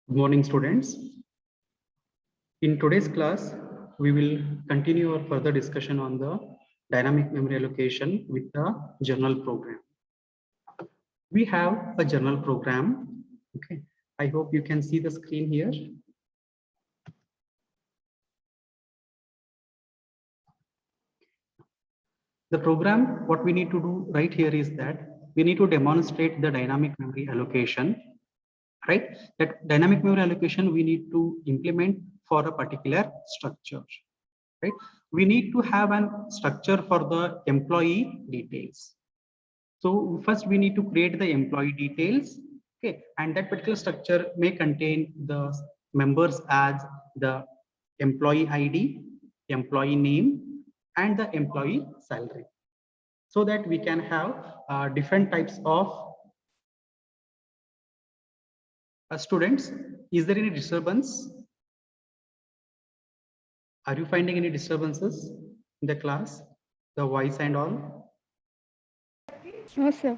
Good morning, students. In today's class, we will continue our further discussion on the dynamic memory allocation with the journal program. We have a journal program. Okay, I hope you can see the screen here. The program, what we need to do right here is that we need to demonstrate the dynamic memory allocation, right? That dynamic memory allocation we need to implement for a particular structure, right? We need to have a structure for the employee details. So first we need to create the employee details, okay? And that particular structure may contain the members as the employee ID, employee name, and the employee salary, so that we can have different types of students. Is there any disturbance? Are you finding any disturbances in the class, the voice and all? No, sir.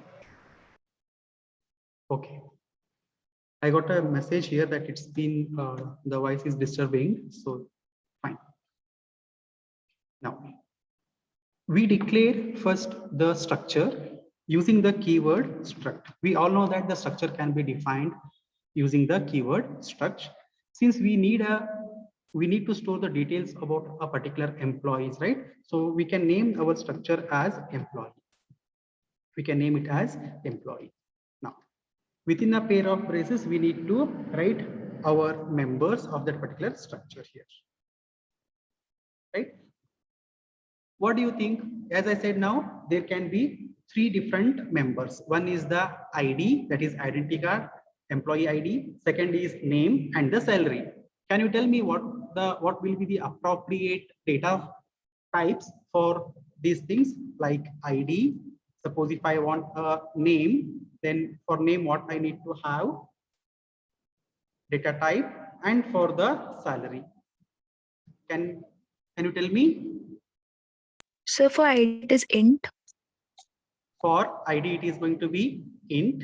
Okay. I got a message here that it's been the voice is disturbing, so fine. Now we declare first the structure using the keyword struct. We all know that the structure can be defined using the keyword struct. Since we need to store the details about a particular employees, right? So we can name our structure as employee. We can name it as employee. Now within a pair of braces, we need to write our members of that particular structure here, right? What do you think? As I said, now there can be three different members. One is the ID, that is identity card, employee ID. Second is name and the salary. Can you tell me what will be the appropriate data types for these things like ID? Suppose if I want a name, then for name what I need to have? Data type. And for the salary, can you tell me? So for ID it is int. For ID it is going to be int.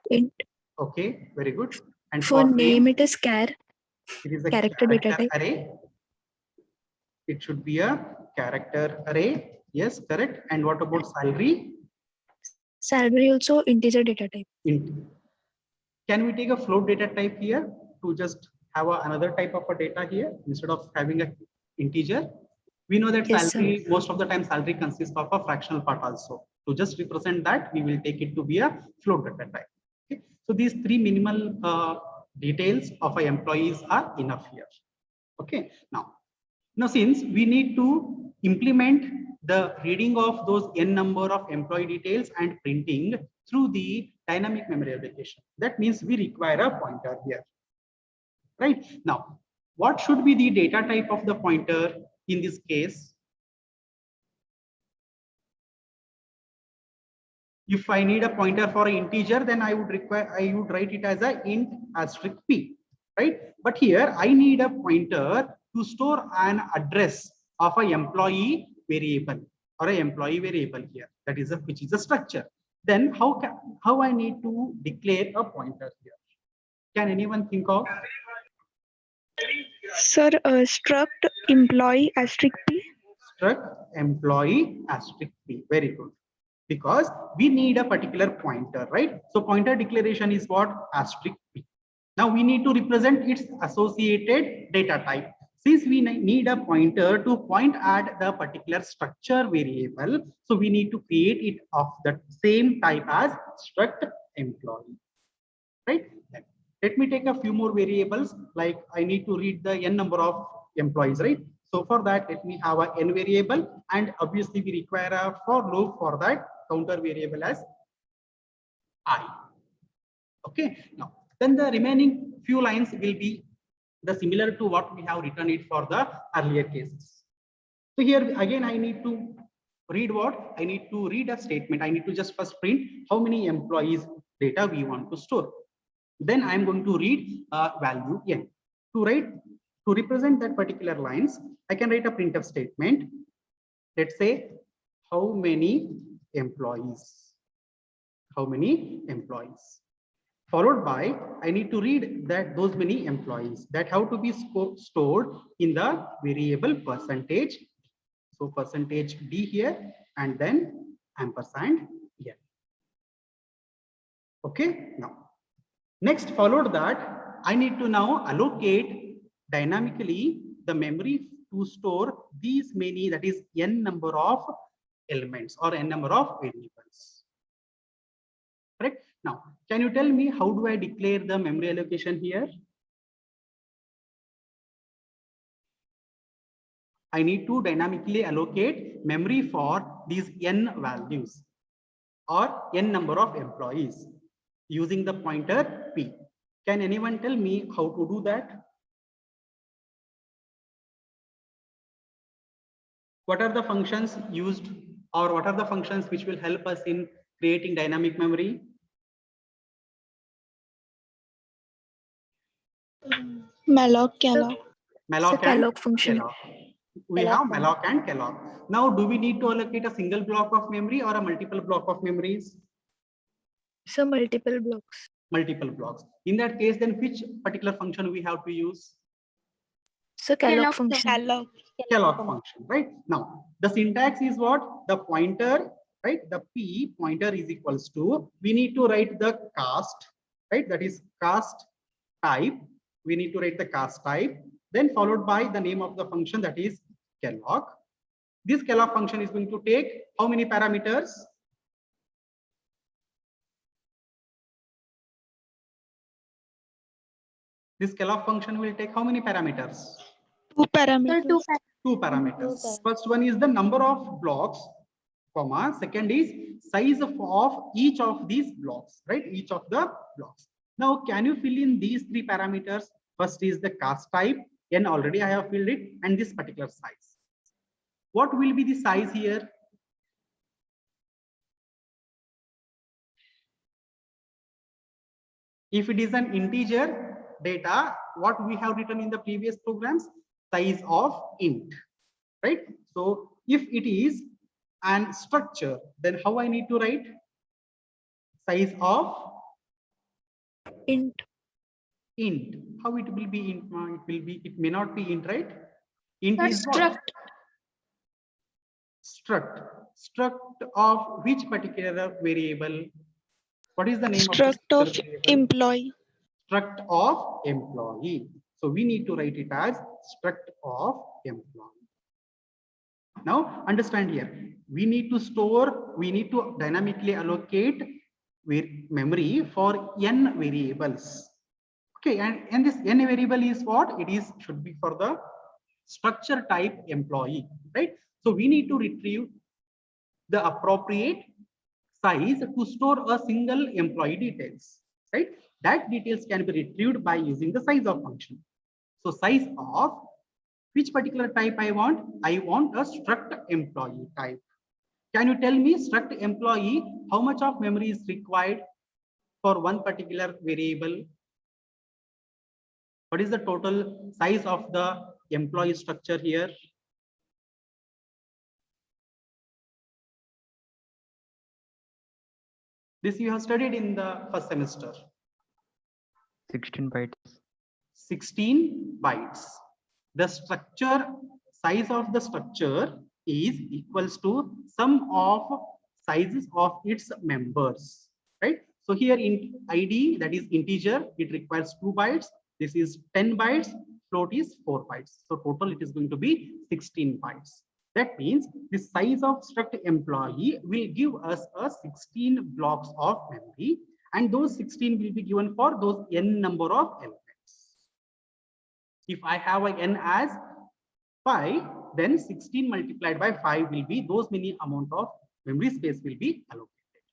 Int. Okay, very good. And For name it is char. it is a character data type. array. It should be a character array. Yes, correct. And what about salary? Salary also integer data type. Int. Can we take a float data type here to just have another type of a data here instead of having a integer? We know that Yes, salary, most of the time salary consists of a fractional part also. To just represent that, we will take it to be a float data type. Okay. So these three minimal details of our employees are enough here. Okay. Now since we need to implement the reading of those n number of employee details and printing through the dynamic memory application, that means we require a pointer here. Right. Now, what should be the data type of the pointer in this case? If I need a pointer for an integer, then I would write it as a int asterisk p, right? But here I need a pointer to store an address of an employee variable or an employee variable here, that is which is a structure. Then how I need to declare a pointer here? Can anyone think of? Sir, struct employee asterisk p. Struct employee asterisk p. Very good. Because we need a particular pointer, right? So pointer declaration is what? Asterisk p. Now we need to represent its associated data type. Since we need a pointer to point at the particular structure variable, so we need to create it of the same type as struct employee, right? Let me take a few more variables, like I need to read the n number of employees, right? So for that, let me have a n variable, and obviously we require a for loop for that counter variable as I. Okay, now then the remaining few lines will be the similar to what we have written it for the earlier cases. So here again I need to read what? I need to read a statement. I need to just first print how many employees data we want to store. Then I'm going to read value n. To represent that particular lines, I can write a printf statement. Let's say how many employees. How many employees? followed by I need to read that those many employees that have to be stored in the variable percentage. So percentage D here and then ampersand here. Okay, now next followed that I need to now allocate dynamically the memory to store these many, that is n number of elements or n number of variables. Correct? Now, can you tell me how do I declare the memory allocation here? I need to dynamically allocate memory for these n values or n number of employees using the pointer P. Can anyone tell me how to do that? What are the functions used, or what are the functions which will help us in creating dynamic memory? Malloc, calloc. Malloc and calloc function. calloc. We have malloc and calloc. Now, do we need to allocate a single block of memory or a multiple block of memories? So multiple blocks. Multiple blocks. In that case, then which particular function we have to use? So calloc function. Calloc function, right? Now, the syntax is what? The pointer, right? The P pointer is equals to, we need to write the cast, right? That is cast type. We need to write the cast type, then followed by the name of the function, that is calloc. This calloc function is going to take how many parameters? This calloc function will take how many parameters? Two parameters. Two parameters. First one is the number of blocks, comma. Second is size of each of these blocks, right? Each of the blocks. Now, can you fill in these three parameters? First is the cast type, n already I have filled it, and this particular size. What will be the size here? If it is an integer data, what we have written in the previous programs, size of int, right? So if it is an structure, then how I need to write? Size of int. Int. How it will be int? It will be, it may not be int, right? Int is Struct. what? Struct. Struct of which particular variable? What is the name Struct of of the variable? employee. Struct of employee. So we need to write it as struct of employee. Now understand here, we need to store, we need to dynamically allocate memory for n variables. Okay, and this n variable is what? It is should be for the structure type employee, right? So we need to retrieve the appropriate size to store a single employee details, right? That details can be retrieved by using the size of function. So size of which particular type I want? I want a struct employee type. Can you tell me struct employee, how much of memory is required for one particular variable? What is the total size of the employee structure here? This you have studied in the first semester. 16 bytes. 16 bytes. The structure size of the structure is equals to sum of sizes of its members, right? So here in ID, that is integer, it requires 2 bytes. This is 10 bytes, float is 4 bytes. So total it is going to be 16 bytes. That means the size of struct employee will give us a 16 blocks of memory, and those 16 will be given for those n number of elements. If I have a n as 5, then 16 multiplied by 5 will be those many amount of memory space will be allocated.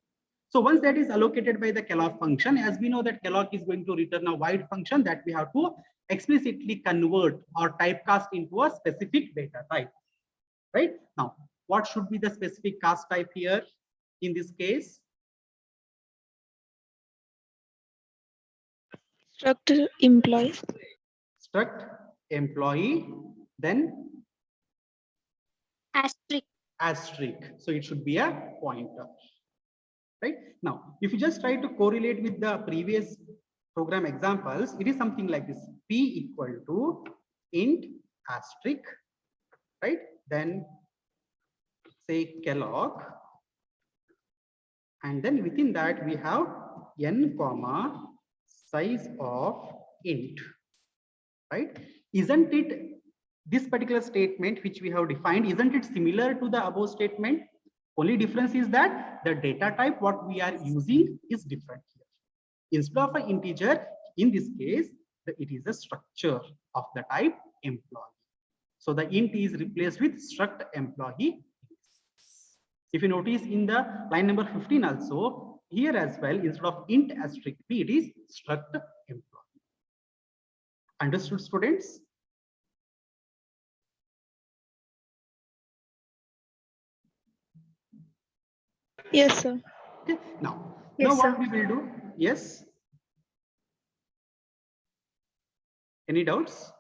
So once that is allocated by the calloc function, as we know that calloc is going to return a void function that we have to explicitly convert or typecast into a specific data type, right? Now, what should be the specific cast type here in this case? Struct employee. Struct employee, then asterisk. So it should be a pointer, right? Now, if you just try to correlate with the previous program examples, it is something like this: P equal to int asterisk, right? Then say Kellogg, and then within that we have n comma size of int, right? Isn't it this particular statement which we have defined, isn't it similar to the above statement? Only difference is that the data type what we are using is different here. Instead of an integer, in this case, it is a structure of the type employee. So the int is replaced with struct employee. If you notice in the line number 15 also, here as well, instead of int asterisk p, it is struct employee. Understood, students? Yes, sir. Okay. Now Yes, what sir. we will do? Yes. Any doubts?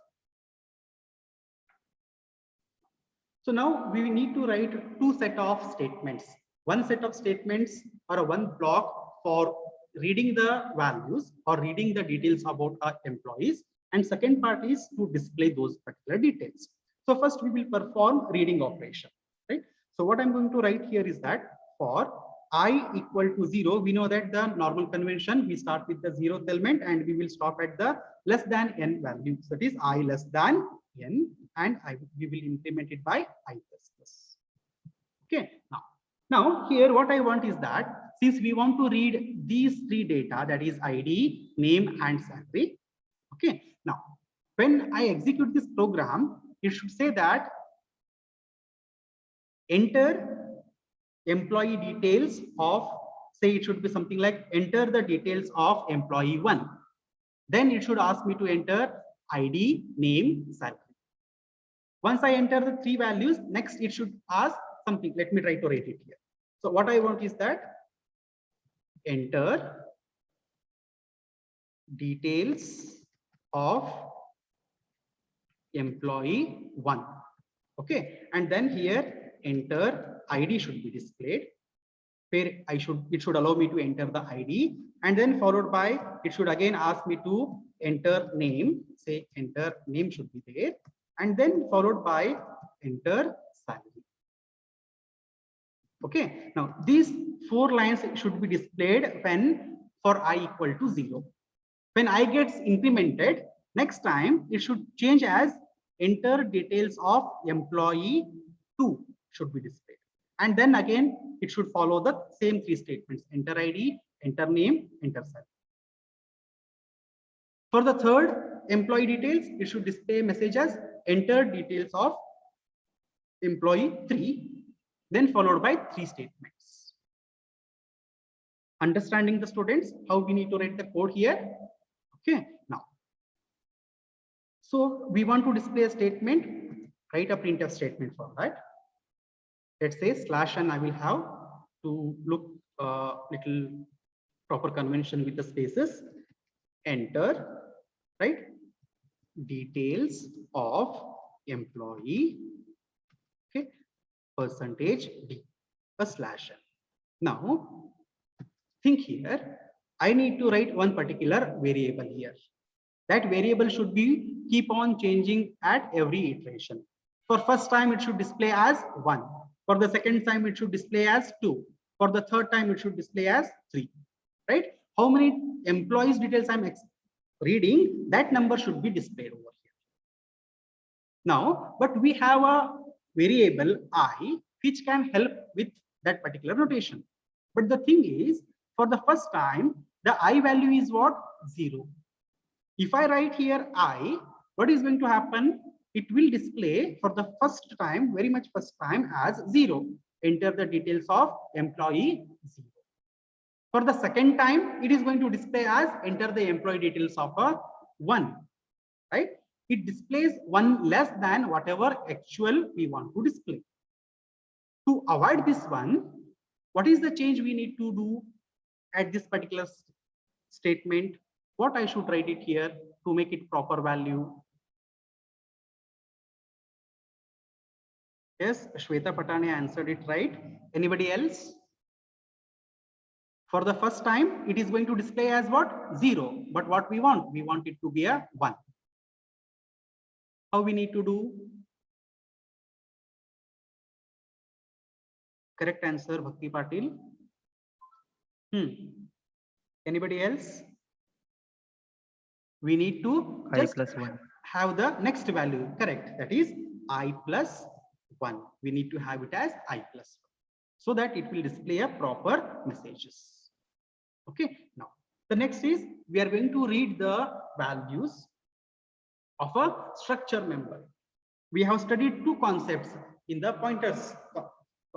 So now we need to write two set of statements. One set of statements or one block for reading the values or reading the details about our employees. And second part is to display those particular details. So first we will perform reading operation, right? So what I'm going to write here is that for I equal to 0, we know that the normal convention, we start with the 0th element and we will stop at the less than n value. So that is I less than n, and we will implement it by I plus. Okay, now here what I want is that since we want to read these three data, that is ID, name and salary. Okay, now when I execute this program, it should say that enter employee details of, say it should be something like enter the details of employee 1. Then it should ask me to enter ID, name, salary. Once I enter the three values, next it should ask something. Let me try to write it here. So what I want is that enter details of employee 1. Okay, and then here enter ID should be displayed. Where it should allow me to enter the ID, and then followed by it should again ask me to enter name. Say enter name should be there, and then followed by enter salary. Okay, now these 4 lines should be displayed when for I equal to 0. When I gets incremented, next time it should change as enter details of employee 2 should be displayed. And then again, it should follow the same 3 statements: enter ID, enter name, enter salary. For the third employee details, it should display message as enter details of employee 3, then followed by 3 statements. Understanding the students, how we need to write the code here? Okay, now. So we want to display a statement, write a printf statement for that. Let's say slash, and I will have to look little proper convention with the spaces. Enter, right? Details of employee, okay, percentage d, a slash n. Now, think here, I need to write one particular variable here. That variable should be keep on changing at every iteration. For first time, it should display as 1. For the second time, it should display as 2. For the third time, it should display as 3. Right? How many employees details I'm reading, that number should be displayed over here. Now, but we have a variable I which can help with that particular notation. But the thing is, for the first time, the I value is what? 0. If I write here I, what is going to happen? It will display for the first time, very much first time, as 0. Enter the details of employee 0. For the second time, it is going to display as enter the employee details of a 1. Right? It displays 1 less than whatever actual we want to display. To avoid this one, what is the change we need to do at this particular statement? What I should write it here to make it proper value? Yes, Shweta Patane answered it right. Anybody else? For the first time, it is going to display as what? 0. But what we want? We want it to be a 1. How we need to do? Correct answer, Bhakti Patil. Anybody else? We need to I just plus 1. have the next value. Correct. That is I plus 1. We need to have it as I plus 1 so that it will display a proper messages. Okay. Now, the next is we are going to read the values of a structure member. We have studied two concepts in the pointers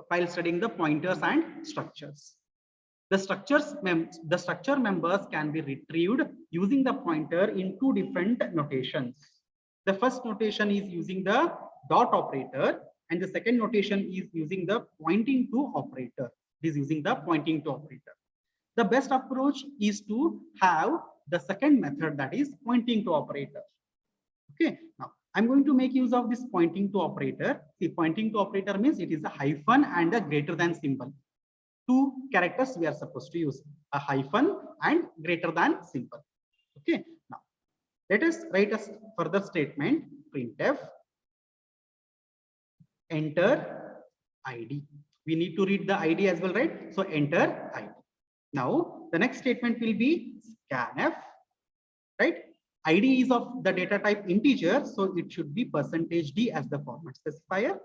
while studying the pointers and structures. The structure members can be retrieved using the pointer in two different notations. The first notation is using the dot operator, and the second notation is using the pointing to operator. It is using the pointing to operator. The best approach is to have the second method, that is pointing to operator. Okay, now I'm going to make use of this pointing to operator. See, pointing to operator means it is a hyphen and a greater than symbol. Two characters we are supposed to use, a hyphen and greater than symbol. Okay, now let us write a further statement. Printf enter ID. We need to read the ID as well, right? So enter ID. Now the next statement will be scanf, right? ID is of the data type integer, so it should be %d as the format specifier,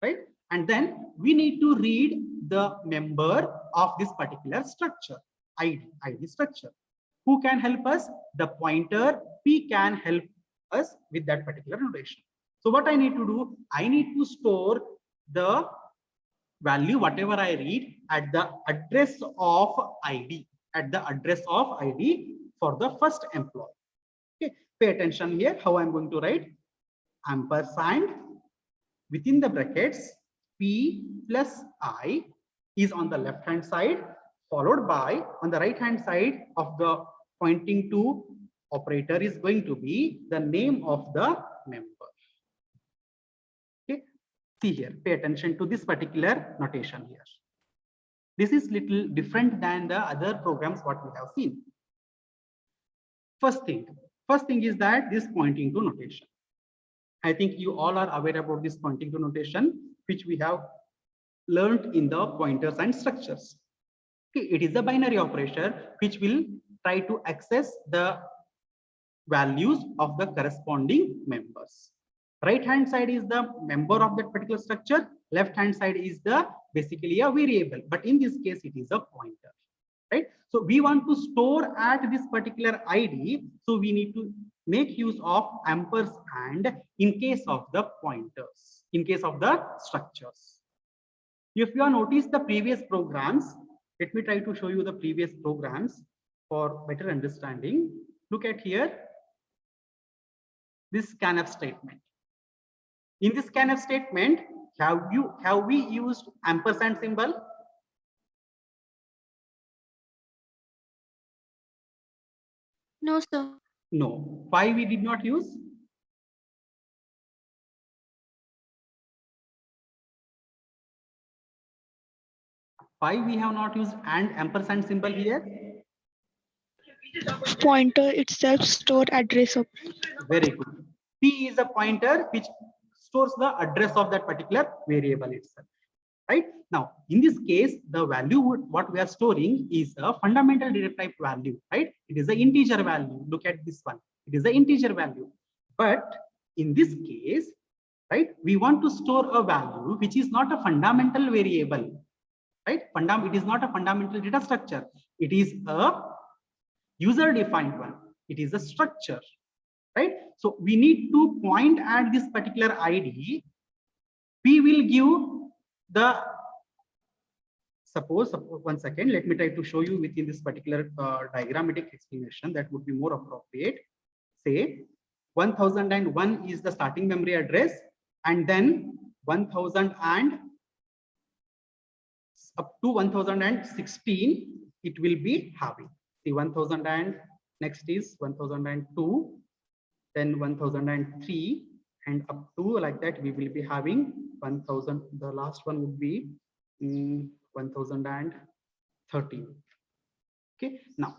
right? And then we need to read the member of this particular structure, ID structure. Who can help us? The pointer P can help us with that particular notation. So what I need to do, I need to store the value, whatever I read, at the address of ID, for the first employee. Okay, pay attention here how I'm going to write. Ampersand within the brackets P plus I is on the left hand side, followed by on the right hand side of the pointing to operator is going to be the name of the member. Okay, see here, pay attention to this particular notation here. This is little different than the other programs what we have seen. First thing is that this pointing to notation. I think you all are aware about this pointing to notation, which we have learned in the pointers and structures. Okay, it is a binary operator which will try to access the values of the corresponding members. Right hand side is the member of that particular structure, left hand side is the basically a variable, but in this case it is a pointer, right? So we want to store at this particular ID, so we need to make use of ampersand in case of the pointers, in case of the structures. If you have noticed the previous programs, let me try to show you the previous programs for better understanding. Look at here, this scanf statement. In this scanf statement, have we used ampersand symbol? No, sir. No. Why we did not use? Why we have not used and ampersand symbol here? Pointer itself store address of. Very good. P is a pointer which stores the address of that particular variable itself. Right now, in this case, the value what we are storing is a fundamental data type value, right? It is an integer value. Look at this one. It is an integer value. But in this case, right, we want to store a value which is not a fundamental variable, right? It is not a fundamental data structure. It is a user-defined one. It is a structure, right? So we need to point at this particular ID. We will give the suppose 1 second, let me try to show you within this particular diagrammatic explanation that would be more appropriate. Say 1001 is the starting memory address, and then 1000 and up to 1016 it will be having the 1000 and next is 1002, then 1003, and up to like that we will be having 1000. The last one would be 1013, 13. Okay, now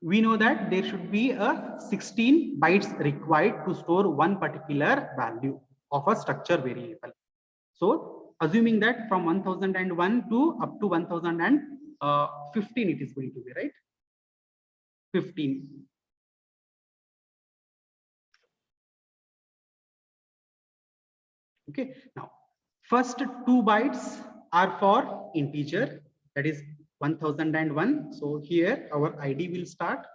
we know that there should be a 16 bytes required to store one particular value of a structure variable. So assuming that from 1001 to up to 1015 it is going to be, right? 15. Okay, now first 2 bytes are for integer, that is 1001. So here our ID will start.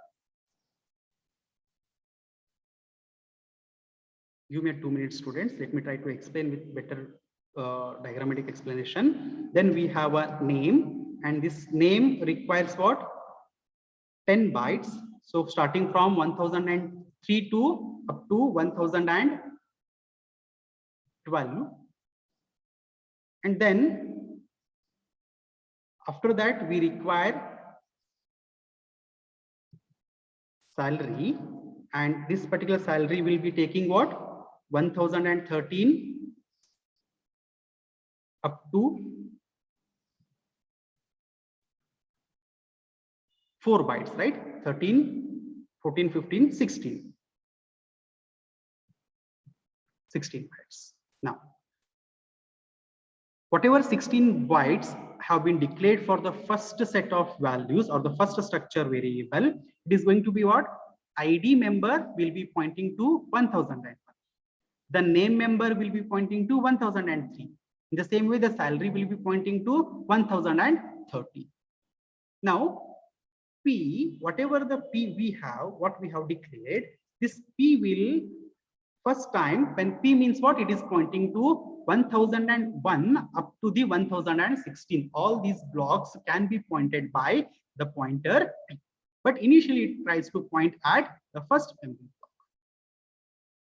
Give me 2 minutes, students. Let me try to explain with better diagrammatic explanation. Then we have a name, and this name requires what? 10 bytes. So starting from 1003 to up to 1012. And then after that we require salary, and this particular salary will be taking what? 1013 up to 4 bytes, right? 13, 14, 15, 16. 16 bytes. Now, whatever 16 bytes have been declared for the first set of values or the first structure variable, it is going to be what? ID member will be pointing to 1001. The name member will be pointing to 1003. In the same way, the salary will be pointing to 1030. Now, P, whatever the P we have, what we have declared, this P will first time, when P means what? It is pointing to 1001 up to the 1016. All these blocks can be pointed by the pointer P. But initially it tries to point at the first memory block.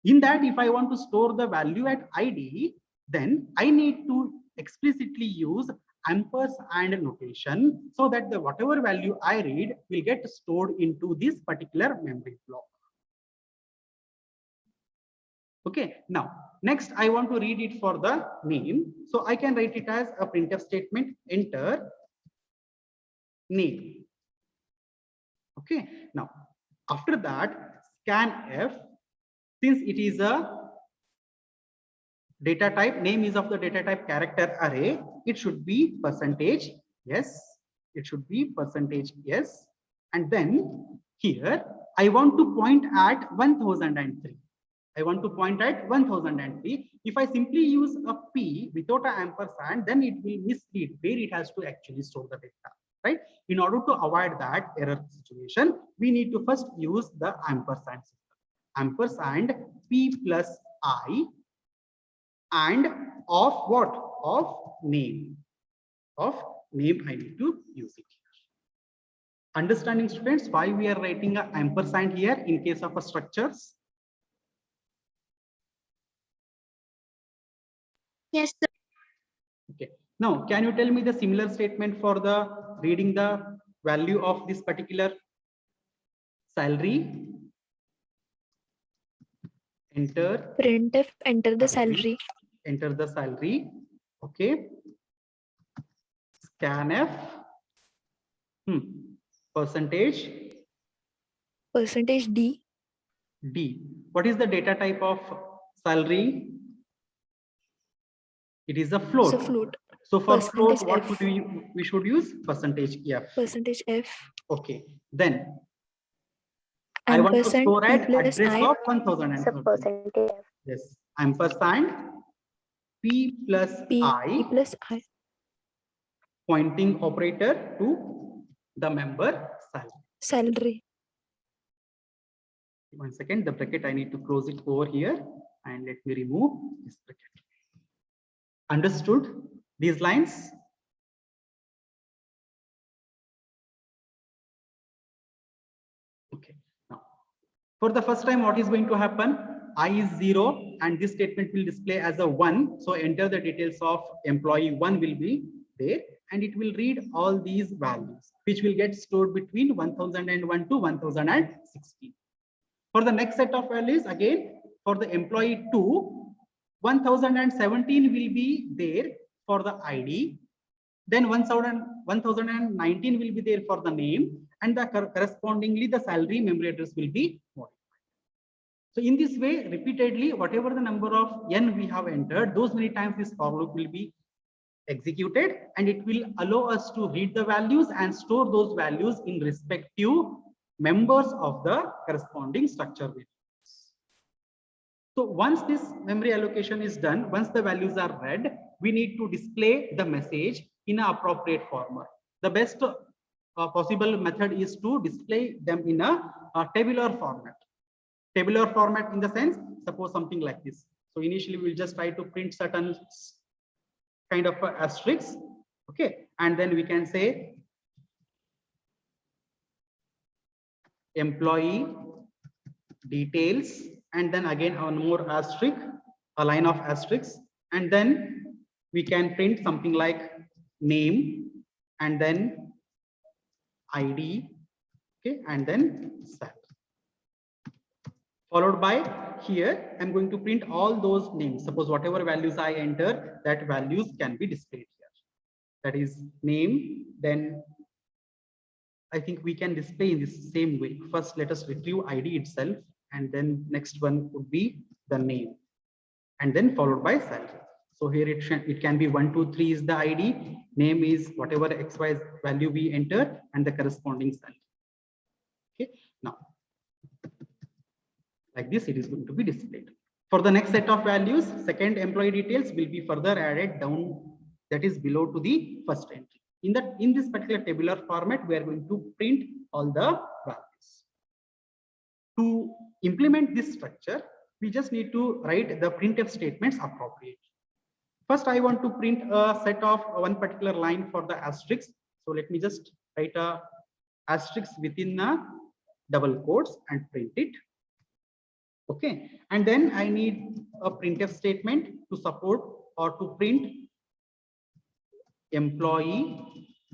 In that, if I want to store the value at ID, then I need to explicitly use ampersand notation so that the whatever value I read will get stored into this particular memory block. Okay, now next I want to read it for the name. So I can write it as a printf statement, enter name. Okay, now after that scanf, since it is a data type, name is of the data type character array, it should be %, yes, it should be %, yes. And then here I want to point at 1003. I want to point at 1003. If I simply use a P without an ampersand, then it will mislead where it has to actually store the data, right? In order to avoid that error situation, we need to first use the ampersand system. Ampersand P plus I and of what? Of name. Of name I need to use it here. Understanding, students, why we are writing an ampersand here in case of a structures? Yes, sir. Okay. Now, can you tell me the similar statement for the reading the value of this particular salary? Enter. Printf, enter the salary. Enter the salary. Okay. Scanf. Percentage. %D. D. What is the data type of salary? It is a float. It's a float. So for float, Percentage what F. would we should use? %F. %F. Okay. Then I want to store at address of 1030. Yes. Ampersand P plus I pointing operator to the member salary. One second, the bracket I need to close it over here and let me remove this bracket. Understood these lines? Okay. Now, for the first time, what is going to happen? I is 0 and this statement will display as a 1. So enter the details of employee 1 will be there and it will read all these values which will get stored between 1001 to 1016. For the next set of values, again, for the employee 2, 1017 will be there for the ID Then 1019 will be there for the name, and the correspondingly the salary memory address will be modified. So in this way, repeatedly, whatever the number of n we have entered, those many times this for loop will be executed, and it will allow us to read the values and store those values in respective members of the corresponding structure variables. So once this memory allocation is done, once the values are read, we need to display the message in an appropriate format. The best possible method is to display them in a tabular format. Tabular format in the sense, suppose something like this. So initially we'll just try to print certain kind of asterisks, okay, and then we can say employee details, and then again one more asterisk, a line of asterisks, and then we can print something like name, and then ID, okay, and then sal. Followed by here, I'm going to print all those names. Suppose whatever values I enter, that values can be displayed here. That is name. Then I think we can display in this same way. First, let us retrieve ID itself, and then next one would be the name, and then followed by salary. So here it can be 1, 2, 3 is the ID, name is whatever XY value we enter, and the corresponding salary. Okay, now like this, it is going to be displayed. For the next set of values, second employee details will be further added down, that is below to the first entry. In this particular tabular format, we are going to print all the values. To implement this structure, we just need to write the printf statements appropriately. First, I want to print a set of one particular line for the asterisk. So let me just write a asterisk within a double quotes and print it. Okay, and then I need a printf statement to support or to print employee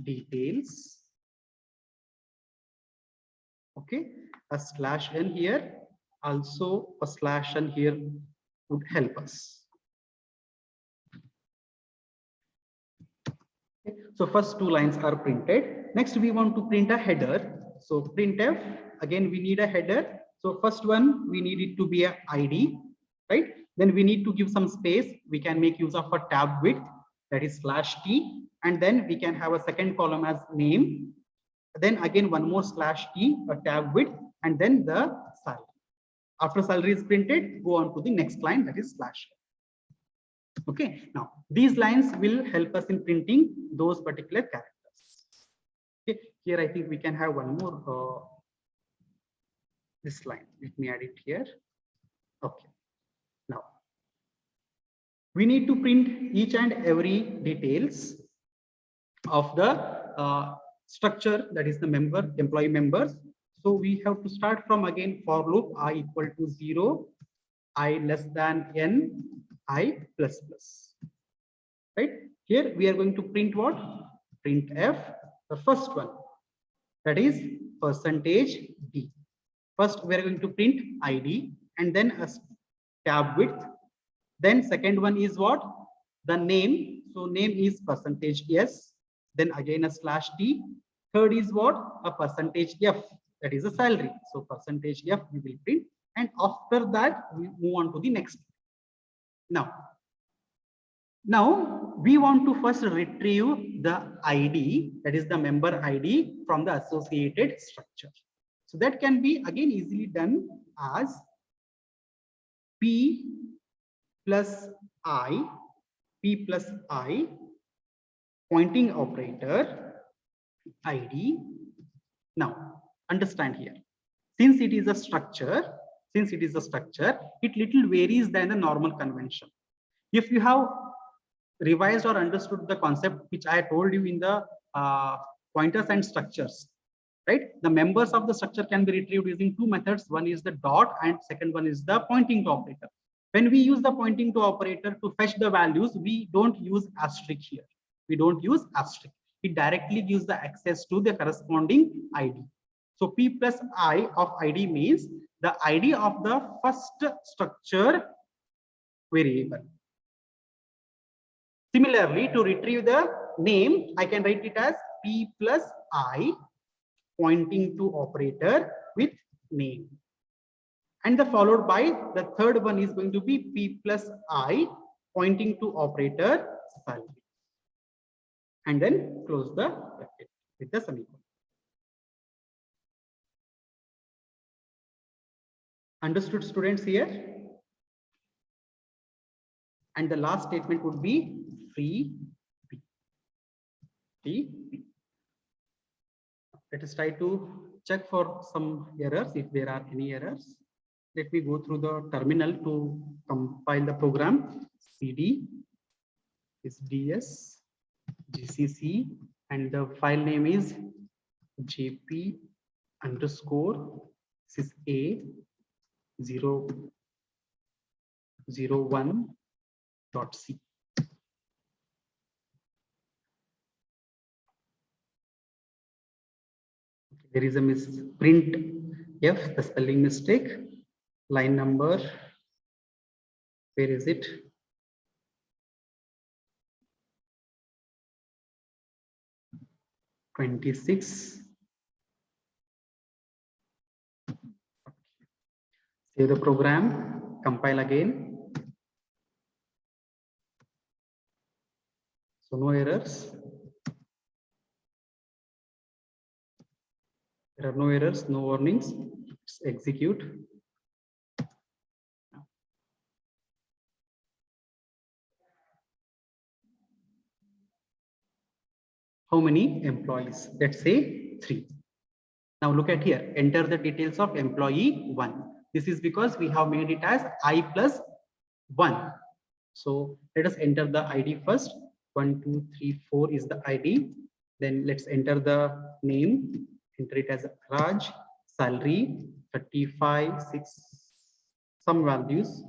details. Okay, a /n here, also a /n here would help us. Okay, so first two lines are printed. Next, we want to print a header. So printf, again we need a header. So first one, we need it to be a ID, right? Then we need to give some space. We can make use of a tab width, that is /t, and then we can have a second column as name. Then again one more /t, a tab width, and then the salary. After salary is printed, go on to the next line, that is /. Okay, now these lines will help us in printing those particular characters. Okay, here I think we can have one more. This line, let me add it here. Okay, now we need to print each and every details of the structure, that is the employee members. So we have to start from again for loop I equal to 0, I less than n, I plus plus. Right here we are going to print what? Printf, the first one, that is %d. First, we are going to print ID and then a tab width. Then second one is what? The name. So name is %s. Then again a /t. Third is what? A %f. That is a salary. So %f we will print. And after that, we move on to the next. Now we want to first retrieve the ID, that is the member ID, from the associated structure. So that can be again easily done as P plus I, pointing operator, ID. Now understand here, since it is a structure, it little varies than the normal convention. If you have revised or understood the concept which I told you in the pointers and structures, right? The members of the structure can be retrieved using two methods. One is the dot and second one is the pointing to operator. When we use the pointing to operator to fetch the values, we don't use asterisk here. We don't use asterisk. It directly gives the access to the corresponding ID. So P plus I of ID means the ID of the first structure variable. Similarly, to retrieve the name, I can write it as P plus I pointing to operator with name. And the followed by the third one is going to be P plus I pointing to operator salary. And then close the bracket with the semicolon. Understood, students, here? And the last statement would be free P. Free P. Let us try to check for some errors if there are any errors. Let me go through the terminal to compile the program. CD is DS GCC and the file name is JP underscore this is A 001.c. There is a print F, the spelling mistake. Line number, where is it? (26). Save the program, compile again. So no errors. There are no errors, no warnings. Let's execute. How many employees? Let's say 3. Now look at here. Enter the details of employee 1. This is because we have made it as I plus 1. So let us enter the ID first. 1, 2, 3, 4 is the ID. Then let's enter the name. Enter it as Raj. Salary 35, 6, some values.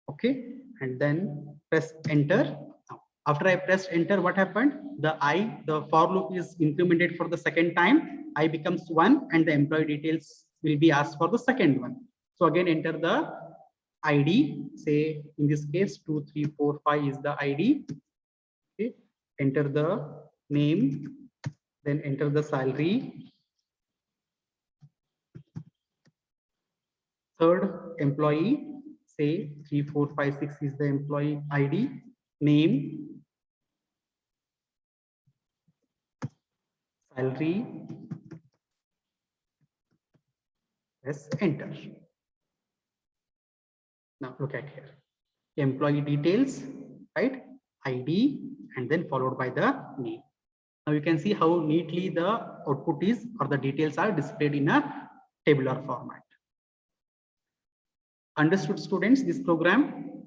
Okay, and then press enter. Now, after I pressed enter, what happened? The for loop is incremented for the second time. I becomes 1 and the employee details will be asked for the second one. So again, enter the ID. Say in this case 2, 3, 4, 5 is the ID. Okay, enter the name, then enter the salary. Third employee, say 3, 4, 5, 6 is the employee ID, name, salary, press enter. Now look at here, employee details, right? ID and then followed by the name. Now you can see how neatly the output is, or the details are displayed in a tabular format. Understood, students, this program?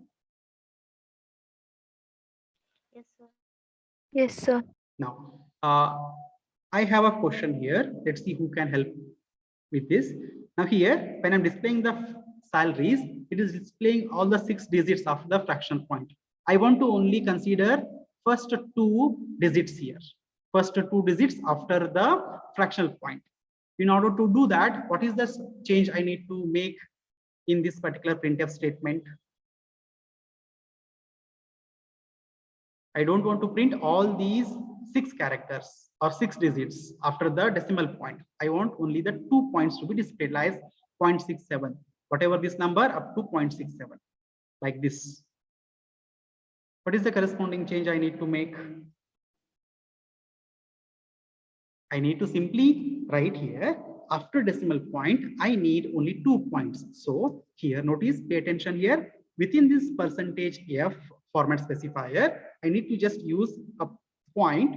Yes, sir. Yes, sir. Now, I have a question here. Let's see who can help with this. Now here, when I'm displaying the salaries, it is displaying all the 6 digits of the fraction point. I want to only consider first 2 digits here. First 2 digits after the fractional point. In order to do that, what is the change I need to make in this particular printf statement? I don't want to print all these 6 characters or 6 digits after the decimal point. I want only the 2 points to be displayed as 0.67. Whatever this number up to 0.67, like this. What is the corresponding change I need to make? I need to simply write here, after decimal point, I need only 2 points. So here, notice, pay attention here. Within this percentage F format specifier, I need to just use a point,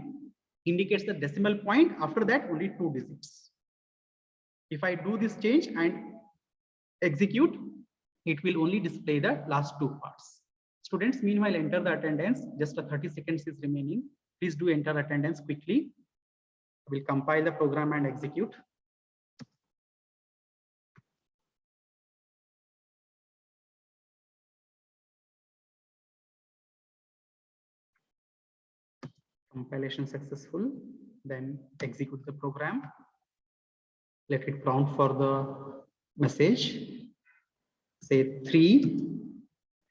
indicates the decimal point. After that, only 2 digits. If I do this change and execute, it will only display the last 2 parts. Students, meanwhile, enter the attendance. Just 30 seconds is remaining. Please do enter attendance quickly. We'll compile the program and execute. Compilation successful. Then execute the program. Let it prompt for the message. Say 3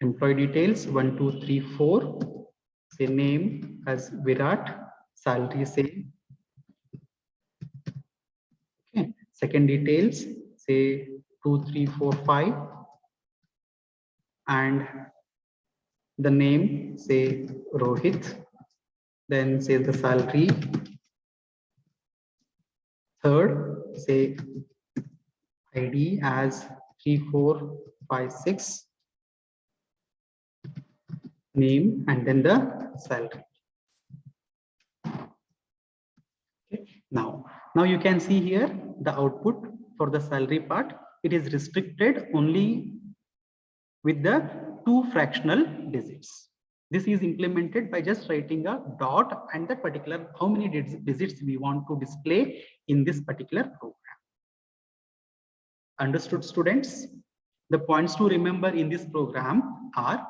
employee details 1, 2, 3, 4. say name as Virat, salary say, okay. Second details, say 2345, and the name say Rohit, then say the salary. Third, say ID as 3456, name, and then the salary. Okay. Now you can see here the output for the salary part. It is restricted only with the 2 fractional digits. This is implemented by just writing a dot and that particular how many digits we want to display in this particular program. Understood, students? The points to remember in this program are: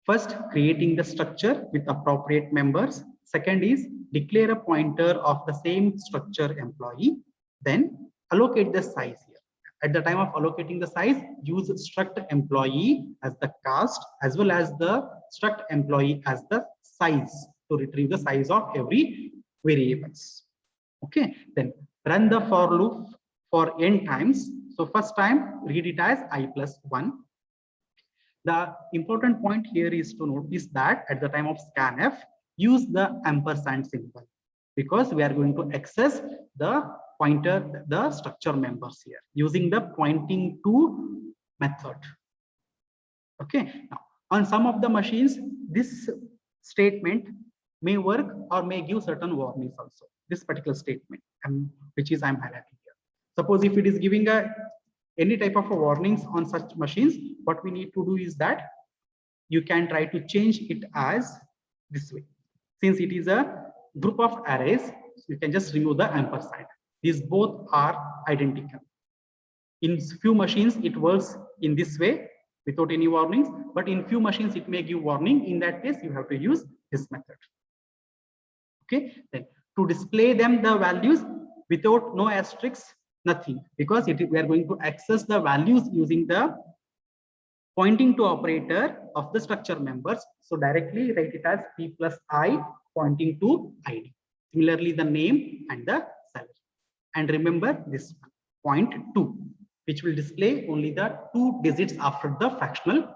first, creating the structure with appropriate members. Second is declare a pointer of the same structure employee. Then allocate the size here. At the time of allocating the size, use struct employee as the cast as well as the struct employee as the size to retrieve the size of every variables. Okay, then run the for loop for n times. So first time, read it as I plus 1. The important point here is to notice that at the time of scanf, use the ampersand symbol because we are going to access the pointer, the structure members here using the pointing to method. Okay, now on some of the machines, this statement may work or may give certain warnings also. This particular statement, which is I'm highlighting here. Suppose if it is giving any type of warnings on such machines, what we need to do is that you can try to change it as this way. Since it is a group of arrays, you can just remove the ampersand. These both are identical. In few machines, it works in this way without any warnings, but in few machines, it may give warning. In that case, you have to use this method. Okay, then to display them the values without no asterisks, nothing, because we are going to access the values using the pointing to operator of the structure members. So directly write it as P plus I pointing to ID. Similarly, the name and the salary. And remember this point 2, which will display only the 2 digits after the fractional